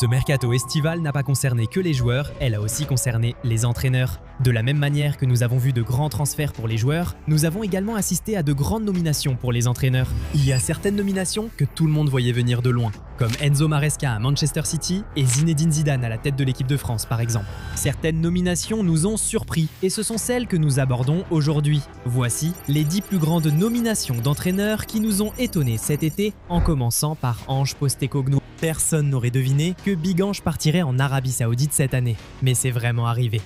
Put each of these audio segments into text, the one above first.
Ce mercato estival n'a pas concerné que les joueurs, elle a aussi concerné les entraîneurs. De la même manière que nous avons vu de grands transferts pour les joueurs, nous avons également assisté à de grandes nominations pour les entraîneurs. Il y a certaines nominations que tout le monde voyait venir de loin, comme Enzo Maresca à Manchester City et Zinedine Zidane à la tête de l'équipe de France par exemple. Certaines nominations nous ont surpris et ce sont celles que nous abordons aujourd'hui. Voici les 10 plus grandes nominations d'entraîneurs qui nous ont étonnés cet été, en commençant par Ange Postecoglou. Personne n'aurait deviné que Big Ange partirait en Arabie Saoudite cette année, mais c'est vraiment arrivé.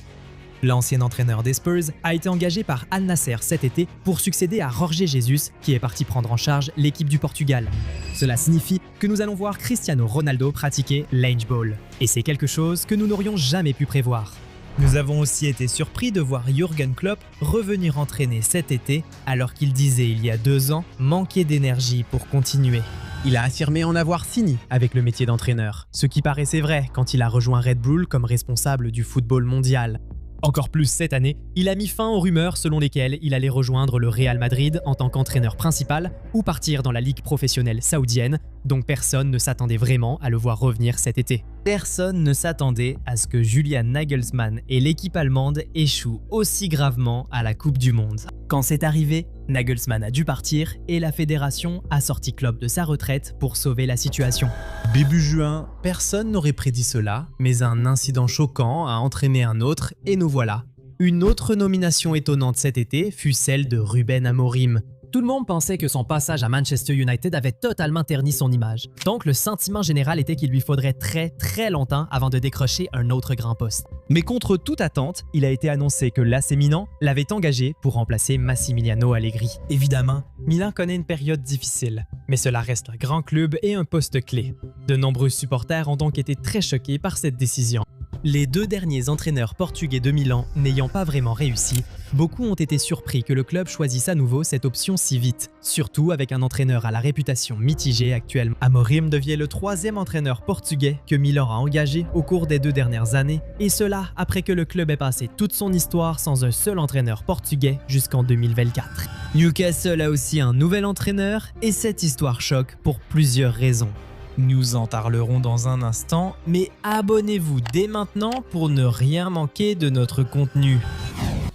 L'ancien entraîneur des Spurs a été engagé par Al Nasser cet été pour succéder à Jorge Jesus qui est parti prendre en charge l'équipe du Portugal. Cela signifie que nous allons voir Cristiano Ronaldo pratiquer l'Hangeball. Et c'est quelque chose que nous n'aurions jamais pu prévoir. Nous avons aussi été surpris de voir Jürgen Klopp revenir entraîner cet été alors qu'il disait il y a 2 ans manquer d'énergie pour continuer. Il a affirmé en avoir fini avec le métier d'entraîneur, ce qui paraissait vrai quand il a rejoint Red Bull comme responsable du football mondial. Encore plus cette année, il a mis fin aux rumeurs selon lesquelles il allait rejoindre le Real Madrid en tant qu'entraîneur principal ou partir dans la ligue professionnelle saoudienne, donc personne ne s'attendait vraiment à le voir revenir cet été. Personne ne s'attendait à ce que Julian Nagelsmann et l'équipe allemande échouent aussi gravement à la Coupe du Monde. Quand c'est arrivé, Nagelsmann a dû partir et la fédération a sorti Klopp de sa retraite pour sauver la situation. Début juin, personne n'aurait prédit cela, mais un incident choquant a entraîné un autre et nous voilà. Une autre nomination étonnante cet été fut celle de Ruben Amorim. Tout le monde pensait que son passage à Manchester United avait totalement terni son image, donc le sentiment général était qu'il lui faudrait très longtemps avant de décrocher un autre grand poste. Mais contre toute attente, il a été annoncé que l'AC Milan l'avait engagé pour remplacer Massimiliano Allegri. Évidemment, Milan connaît une période difficile, mais cela reste un grand club et un poste clé. De nombreux supporters ont donc été très choqués par cette décision. Les 2 derniers entraîneurs portugais de Milan n'ayant pas vraiment réussi, beaucoup ont été surpris que le club choisisse à nouveau cette option si vite, surtout avec un entraîneur à la réputation mitigée actuellement. Amorim devient le 3e entraîneur portugais que Milan a engagé au cours des 2 dernières années, et cela après que le club ait passé toute son histoire sans un seul entraîneur portugais jusqu'en 2024. Newcastle a aussi un nouvel entraîneur, et cette histoire choque pour plusieurs raisons. Nous en parlerons dans un instant, mais abonnez-vous dès maintenant pour ne rien manquer de notre contenu.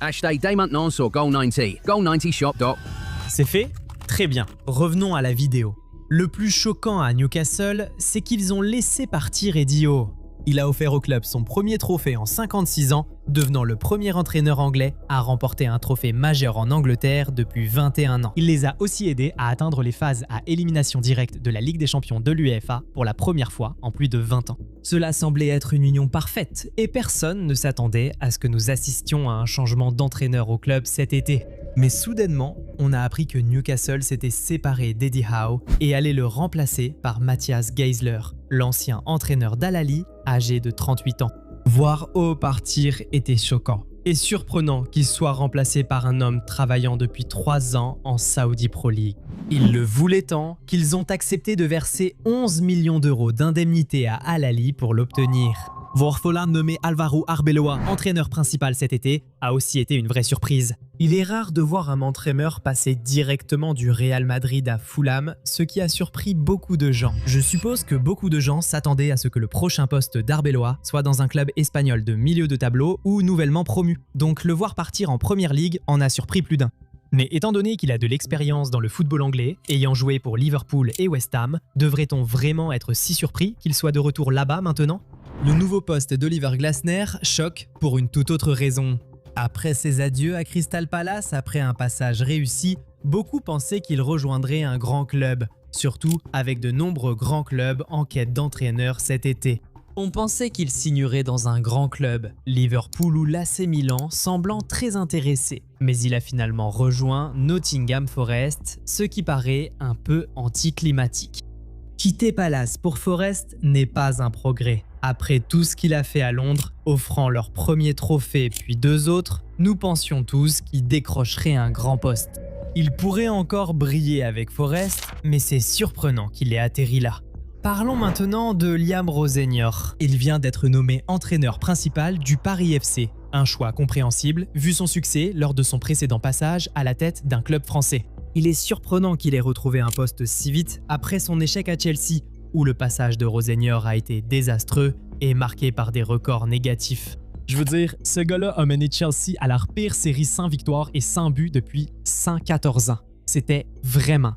Hashtag dès maintenant sur Goal90. Goal90shop. C'est fait? Très bien. Revenons à la vidéo. Le plus choquant à Newcastle, c'est qu'ils ont laissé partir Eddie Howe. Il a offert au club son premier trophée en 56 ans, devenant le premier entraîneur anglais à remporter un trophée majeur en Angleterre depuis 21 ans. Il les a aussi aidés à atteindre les phases à élimination directe de la Ligue des Champions de l'UEFA pour la première fois en plus de 20 ans. Cela semblait être une union parfaite et personne ne s'attendait à ce que nous assistions à un changement d'entraîneur au club cet été. Mais soudainement, on a appris que Newcastle s'était séparé d'Eddie Howe et allait le remplacer par Matthias Geisler, l'ancien entraîneur d'Al-Ahly, âgé de 38 ans. Voir Howe partir était choquant et surprenant qu'il soit remplacé par un homme travaillant depuis 3 ans en Saudi Pro League. Ils le voulaient tant qu'ils ont accepté de verser 11 millions d'euros d'indemnité à Al-Ahly pour l'obtenir. Vorfola, nommé Alvaro Arbeloa entraîneur principal cet été, a aussi été une vraie surprise. Il est rare de voir un entraîneur passer directement du Real Madrid à Fulham, ce qui a surpris beaucoup de gens. Je suppose que beaucoup de gens s'attendaient à ce que le prochain poste d'Arbeloa soit dans un club espagnol de milieu de tableau ou nouvellement promu, donc le voir partir en Première Ligue en a surpris plus d'un. Mais étant donné qu'il a de l'expérience dans le football anglais, ayant joué pour Liverpool et West Ham, devrait-on vraiment être si surpris qu'il soit de retour là-bas maintenant ? Le nouveau poste d'Oliver Glasner choque pour une toute autre raison. Après ses adieux à Crystal Palace après un passage réussi, beaucoup pensaient qu'il rejoindrait un grand club, surtout avec de nombreux grands clubs en quête d'entraîneurs cet été. On pensait qu'il signerait dans un grand club, Liverpool ou l'AC Milan semblant très intéressé, mais il a finalement rejoint Nottingham Forest, ce qui paraît un peu anticlimatique. Quitter Palace pour Forest n'est pas un progrès. Après tout ce qu'il a fait à Londres, offrant leur premier trophée puis 2 autres, nous pensions tous qu'il décrocherait un grand poste. Il pourrait encore briller avec Forest, mais c'est surprenant qu'il ait atterri là. Parlons maintenant de Liam Rosenior. Il vient d'être nommé entraîneur principal du Paris FC. Un choix compréhensible vu son succès lors de son précédent passage à la tête d'un club français. Il est surprenant qu'il ait retrouvé un poste si vite après son échec à Chelsea, où le passage de Rosenior a été désastreux et marqué par des records négatifs. Je veux dire, ce gars-là a mené Chelsea à leur pire série sans victoire et sans but depuis 114 ans. C'était vraiment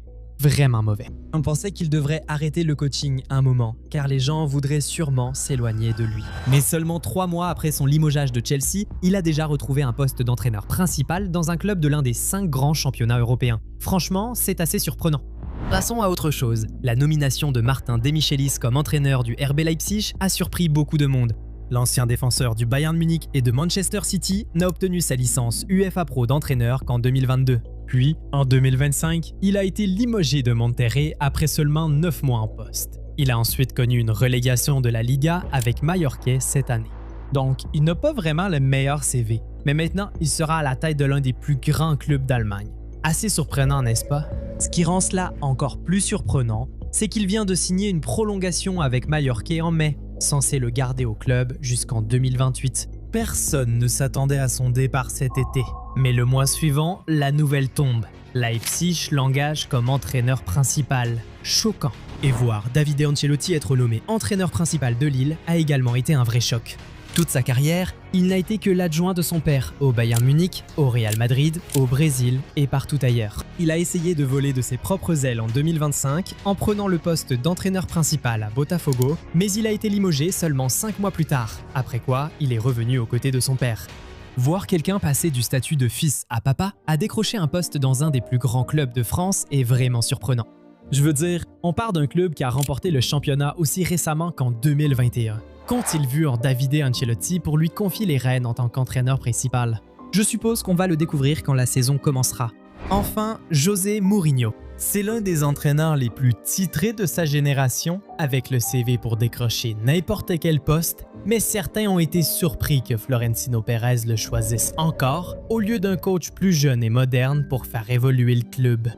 mauvais. On pensait qu'il devrait arrêter le coaching un moment, car les gens voudraient sûrement s'éloigner de lui. Mais seulement 3 mois après son limogeage de Chelsea, il a déjà retrouvé un poste d'entraîneur principal dans un club de l'un des 5 grands championnats européens. Franchement, c'est assez surprenant. Passons à autre chose. La nomination de Martin Demichelis comme entraîneur du RB Leipzig a surpris beaucoup de monde. L'ancien défenseur du Bayern Munich et de Manchester City n'a obtenu sa licence UEFA Pro d'entraîneur qu'en 2022. Puis, en 2025, il a été limogé de Monterrey après seulement 9 mois en poste. Il a ensuite connu une relégation de la Liga avec Mallorca cette année. Donc, il n'a pas vraiment le meilleur CV, mais maintenant, il sera à la tête de l'un des plus grands clubs d'Allemagne. Assez surprenant, n'est-ce pas? Ce qui rend cela encore plus surprenant, c'est qu'il vient de signer une prolongation avec Mallorca en mai, censé le garder au club jusqu'en 2028. Personne ne s'attendait à son départ cet été. Mais le mois suivant, la nouvelle tombe. Leipzig l'engage comme entraîneur principal. Choquant. Et voir Davide Ancelotti être nommé entraîneur principal de Lille a également été un vrai choc. Toute sa carrière, il n'a été que l'adjoint de son père au Bayern Munich, au Real Madrid, au Brésil et partout ailleurs. Il a essayé de voler de ses propres ailes en 2025 en prenant le poste d'entraîneur principal à Botafogo, mais il a été limogé seulement 5 mois plus tard, après quoi il est revenu aux côtés de son père. Voir quelqu'un passer du statut de fils à papa à décrocher un poste dans un des plus grands clubs de France est vraiment surprenant. Je veux dire, on part d'un club qui a remporté le championnat aussi récemment qu'en 2021. Qu'ont-ils vu en Davide Ancelotti pour lui confier les rênes en tant qu'entraîneur principal? Je suppose qu'on va le découvrir quand la saison commencera. Enfin, José Mourinho. C'est l'un des entraîneurs les plus titrés de sa génération, avec le CV pour décrocher n'importe quel poste, mais certains ont été surpris que Florentino Pérez le choisisse encore, au lieu d'un coach plus jeune et moderne pour faire évoluer le club.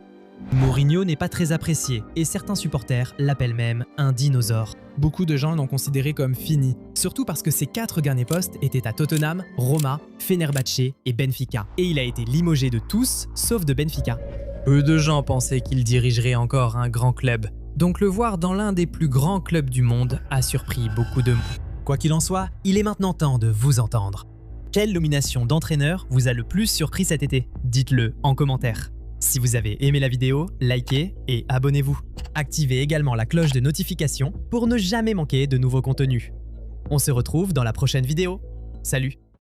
Mourinho n'est pas très apprécié et certains supporters l'appellent même un dinosaure. Beaucoup de gens l'ont considéré comme fini, surtout parce que ses 4 derniers postes étaient à Tottenham, Roma, Fenerbahçe et Benfica. Et il a été limogé de tous, sauf de Benfica. Peu de gens pensaient qu'il dirigerait encore un grand club, donc le voir dans l'un des plus grands clubs du monde a surpris beaucoup de monde. Quoi qu'il en soit, il est maintenant temps de vous entendre. Quelle nomination d'entraîneur vous a le plus surpris cet été? Dites-le en commentaire. Si vous avez aimé la vidéo, likez et abonnez-vous. Activez également la cloche de notification pour ne jamais manquer de nouveaux contenus. On se retrouve dans la prochaine vidéo. Salut!